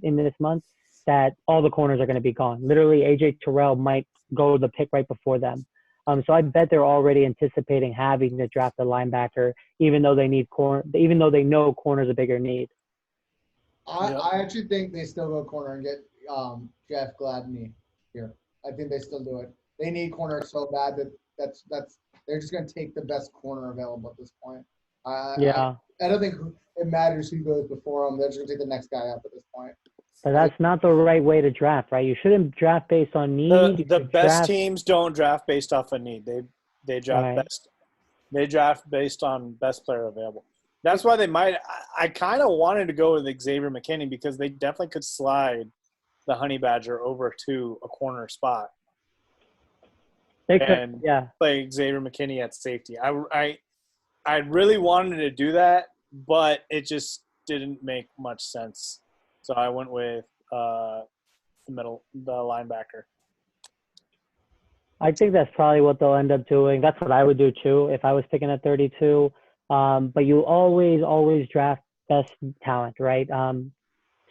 in this month, that all the corners are going to be gone. Literally, AJ Terrell might go the pick right before them. So I bet they're already anticipating having to draft a linebacker, even though they need even though they know corner's a bigger need. I actually think they still go corner and get Jeff Gladney here. I think they still do it. They need corner so bad that's they're just going to take the best corner available at this point. Yeah. I don't think it matters who goes before them. They're just going to take the next guy up at this point. But that's not the right way to draft, right? You shouldn't draft based on need. The best teams don't draft based off of need. They draft best. They draft based on best player available. That's why they might. I kind of wanted to go with Xavier McKinney because they definitely could slide the Honey Badger over to a corner spot. They could, yeah. Play Xavier McKinney at safety. I really wanted to do that, but it just didn't make much sense. So I went with the linebacker. I think that's probably what they'll end up doing. That's what I would do too if I was picking at 32. But you always draft best talent, right?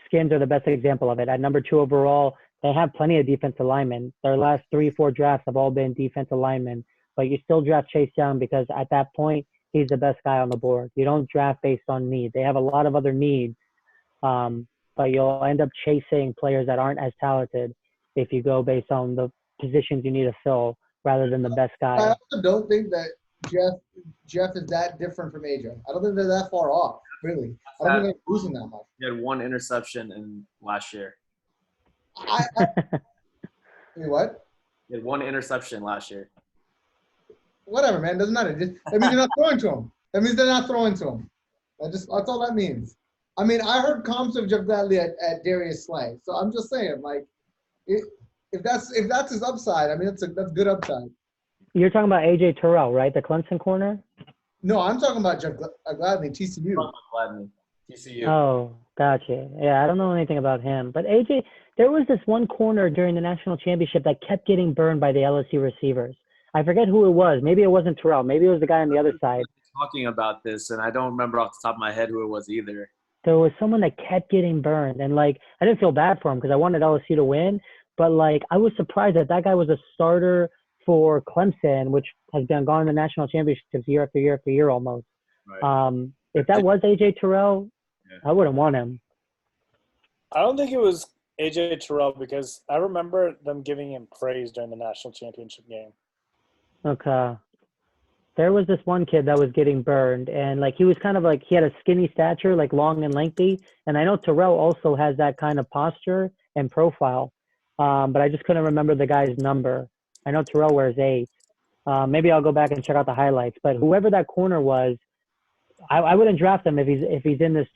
Skins are the best example of it. At number 2 overall, they have plenty of defensive linemen. Their last 3-4 drafts have all been defensive linemen. But you still draft Chase Young because at that point, he's the best guy on the board. You don't draft based on need. They have a lot of other needs. But you'll end up chasing players that aren't as talented if you go based on the positions you need to fill rather than the best guy. I also don't think that Jeff is that different from AJ. I don't think they're that far off, really. I don't think they're losing that much. He had one interception in last year. Wait, what? He had one interception last year. Whatever, man. Doesn't matter. That means you're not throwing to him. That means they're not throwing to him. That's all that means. I mean, I heard comps of Jeff Gladney at Darius Slay. So I'm just saying, like, if that's his upside, I mean, that's good upside. You're talking about AJ Terrell, right? The Clemson corner? No, I'm talking about Jeff Gladney, TCU. Gladney, TCU. Oh, gotcha. Yeah, I don't know anything about him. But AJ, there was this one corner during the national championship that kept getting burned by the LSU receivers. I forget who it was. Maybe it wasn't Terrell. Maybe it was the guy on the other side. Talking about this, and I don't remember off the top of my head who it was either. There was someone that kept getting burned. And, like, I didn't feel bad for him because I wanted LSU to win. But, like, I was surprised that guy was a starter for Clemson, which has been gone in the national championships year after year after year almost. Right. If that was AJ Terrell, I wouldn't want him. I don't think it was AJ Terrell because I remember them giving him praise during the national championship game. Okay. There was this one kid that was getting burned, and like he was kind of like he had a skinny stature, like long and lengthy. And I know Terrell also has that kind of posture and profile, but I just couldn't remember the guy's number. I know Terrell wears 8. Maybe I'll go back and check out the highlights. But whoever that corner was, I wouldn't draft him if he's in this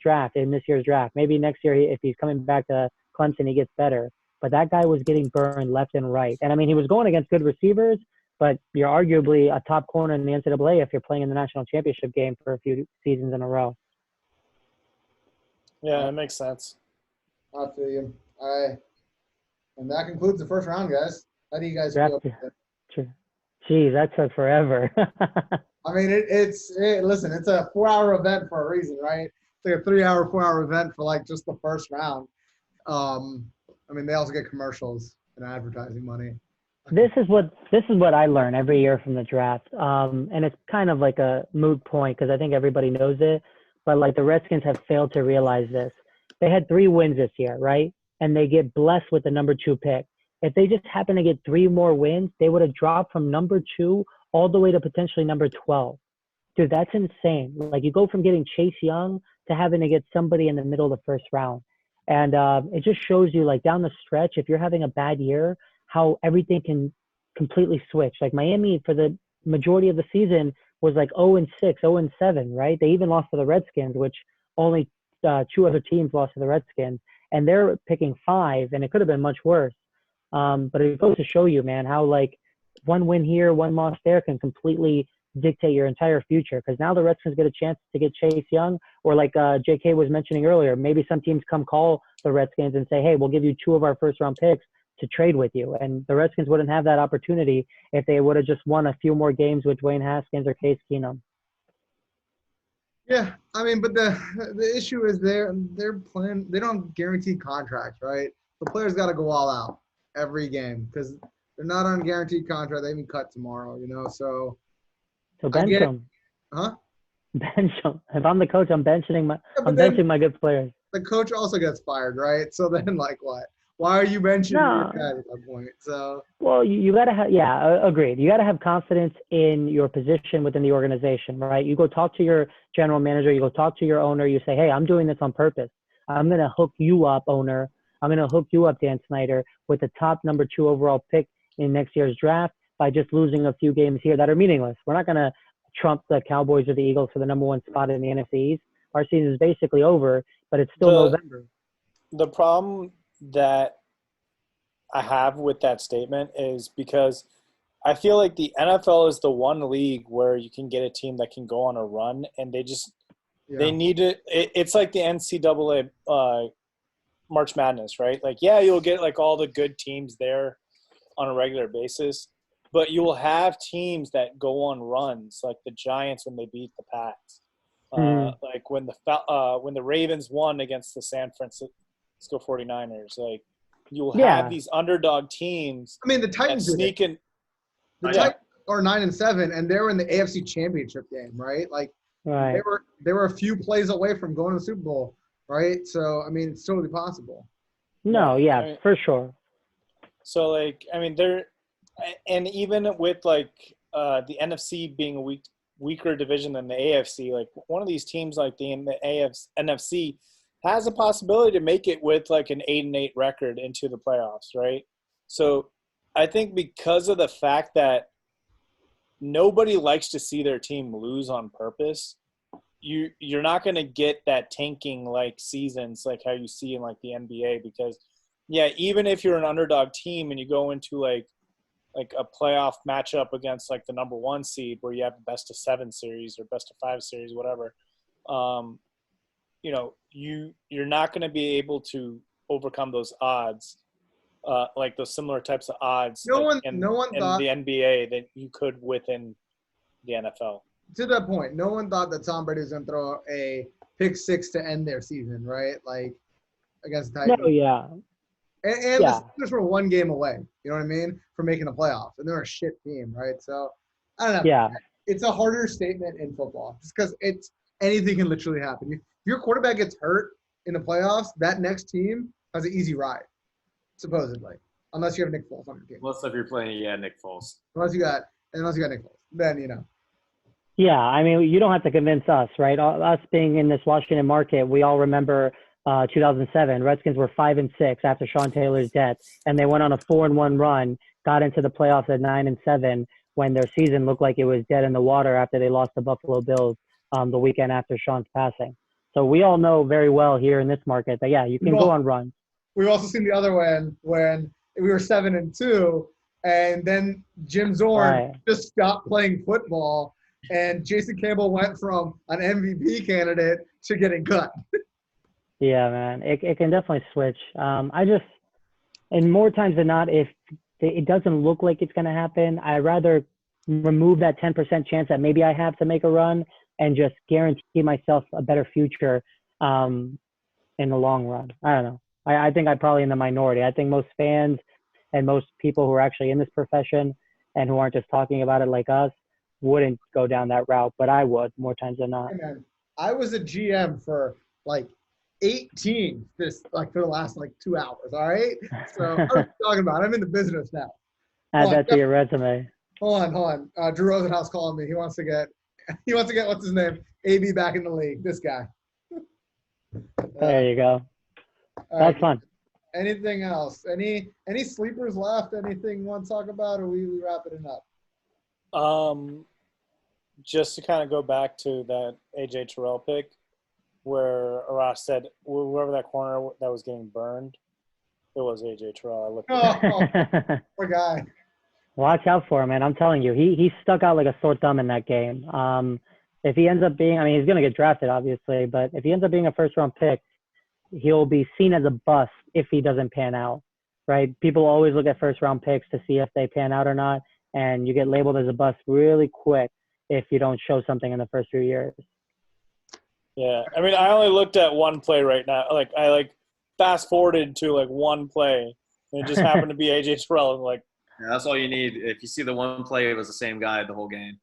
year's draft. Maybe next year if he's coming back to Clemson, he gets better. But that guy was getting burned left and right. And I mean, he was going against good receivers, but you're arguably a top corner in the NCAA if you're playing in the national championship game for a few seasons in a row. Yeah, that makes sense. I feel you. All right. And that concludes the first round, guys. How do you guys feel? Geez, that took forever. I mean, listen, it's a 4-hour event for a reason, right? It's like a 3-hour, 4-hour event for like just the first round. I mean, they also get commercials and advertising money. This is what I learn every year from the draft. And it's kind of like a moot point because I think everybody knows it. But like the Redskins have failed to realize this. They had 3 wins this year, right? And they get blessed with the number 2 pick. If they just happen to get 3 more wins, they would have dropped from number 2 all the way to potentially number 12. Dude, that's insane. Like you go from getting Chase Young to having to get somebody in the middle of the first round. And it just shows you like down the stretch, if you're having a bad year, how everything can completely switch. Like Miami for the majority of the season was like 0-6, 0-7, right? They even lost to the Redskins, which only 2 other teams lost to the Redskins, and they're picking 5, and it could have been much worse. But it goes to show you, man, how like 1 win here, 1 loss there can completely dictate your entire future. Because now the Redskins get a chance to get Chase Young, or like JK was mentioning earlier, maybe some teams come call the Redskins and say, hey, we'll give you 2 of our first round picks to trade with you. And the Redskins wouldn't have that opportunity if they would have just won a few more games with Dwayne Haskins or Case Keenum. Yeah, I mean, but the issue is they're playing. They don't guarantee contracts, right? The players got to go all out every game because they're not on guaranteed contract. They even cut tomorrow, So So I bench get, them. huh? Bench them. If I'm the coach, I'm benching Yeah, but I'm then benching my good players. the coach also gets fired, right? So then, like, what? Why are you benching your No. guys at that point? So Well, you got to have, yeah, agreed. You got to have confidence in your position within the organization, right? You go talk to your general manager, you go talk to your owner, you say, hey, I'm doing this on purpose. I'm going to hook you up, owner. I'm going to hook you up, Dan Snyder, with the top number 2 overall pick in next year's draft by just losing a few games here that are meaningless. We're not going to trump the Cowboys or the Eagles for the number 1 spot in the NFC East. Our season is basically over, but it's still November. The problem that I have with that statement is because I feel like the NFL is the one league where you can get a team that can go on a run, and they need it. It's like the NCAA March Madness, right? Like, yeah, you'll get like all the good teams there on a regular basis, but you will have teams that go on runs, like the Giants when they beat the Pats, like when the Ravens won against the San Francisco 49ers, like. You'll have these underdog teams. I mean, the Titans sneak in. The Titans are 9-7, and they were in the AFC Championship game, right? Like, right. they were a few plays away from going to the Super Bowl, right? So, I mean, it's totally possible. No, yeah, I mean, for sure. So, like, I mean, and even with like the NFC being a weaker division than the AFC, like one of these teams, like the NFC, has a possibility to make it with like an 8-8 record into the playoffs, right? So I think because of the fact that nobody likes to see their team lose on purpose, you're not going to get that tanking like seasons like how you see in like the NBA, because even if you're an underdog team and you go into like a playoff matchup against like the number 1 seed where you have the best of 7 series or best of 5 series, whatever, you're not going to be able to overcome those odds, like those similar types of odds in the NBA that you could within the NFL. To that point, no one thought that Tom Brady was going to throw a pick 6 to end their season, right? Like against the Titans. No, yeah. And the Steelers were 1 game away, you know what I mean, from making the playoffs. And they're a shit team, right? So, I don't know. Yeah. It's a harder statement in football just because anything can literally happen. If your quarterback gets hurt in the playoffs, that next team has an easy ride, supposedly, unless you have Nick Foles on your team. Unless if you're playing, Nick Foles. Unless you got Nick Foles, then. Yeah, I mean, you don't have to convince us, right? Us being in this Washington market, we all remember 2007. Redskins were 5-6 after Sean Taylor's death, and they went on a 4-1 run, got into the playoffs at 9-7 when their season looked like it was dead in the water after they lost the Buffalo Bills the weekend after Sean's passing. So we all know very well here in this market that, you can go on runs. We've also seen the other one when we were 7-2, and then Jim Zorn just stopped playing football, and Jason Campbell went from an MVP candidate to getting cut. Yeah, man, it can definitely switch. And more times than not, if it doesn't look like it's going to happen, I'd rather remove that 10% chance that maybe I have to make a run and just guarantee myself a better future in the long run. I don't know. I think I'm probably in the minority. I think most fans and most people who are actually in this profession and who aren't just talking about it like us wouldn't go down that route, but I would more times than not. Hey, man, I was a GM for like 18 for the last like 2 hours. All right. So I was talking about. I'm in the business now. Add that to your resume. Hold on. Drew Rosenhaus calling me. He wants to get what's his name? AB back in the league. This guy. There you go. That's fun. Anything else? Any sleepers left? Anything you want to talk about, or we wrapping it up? Just to kind of go back to that AJ Terrell pick, where Arash said whoever that corner that was getting burned, it was AJ Terrell. I looked. Oh, poor guy. Watch out for him, man. I'm telling you, he stuck out like a sore thumb in that game. If he ends up being, I mean, he's going to get drafted, obviously, but if he ends up being a first-round pick, he'll be seen as a bust if he doesn't pan out, right? People always look at first-round picks to see if they pan out or not, and you get labeled as a bust really quick if you don't show something in the first few years. Yeah, I mean, I only looked at one play right now. Like, I fast-forwarded to, one play, and it just happened to be AJ Terrell, and, Yeah, that's all you need. If you see the one play, it was the same guy the whole game.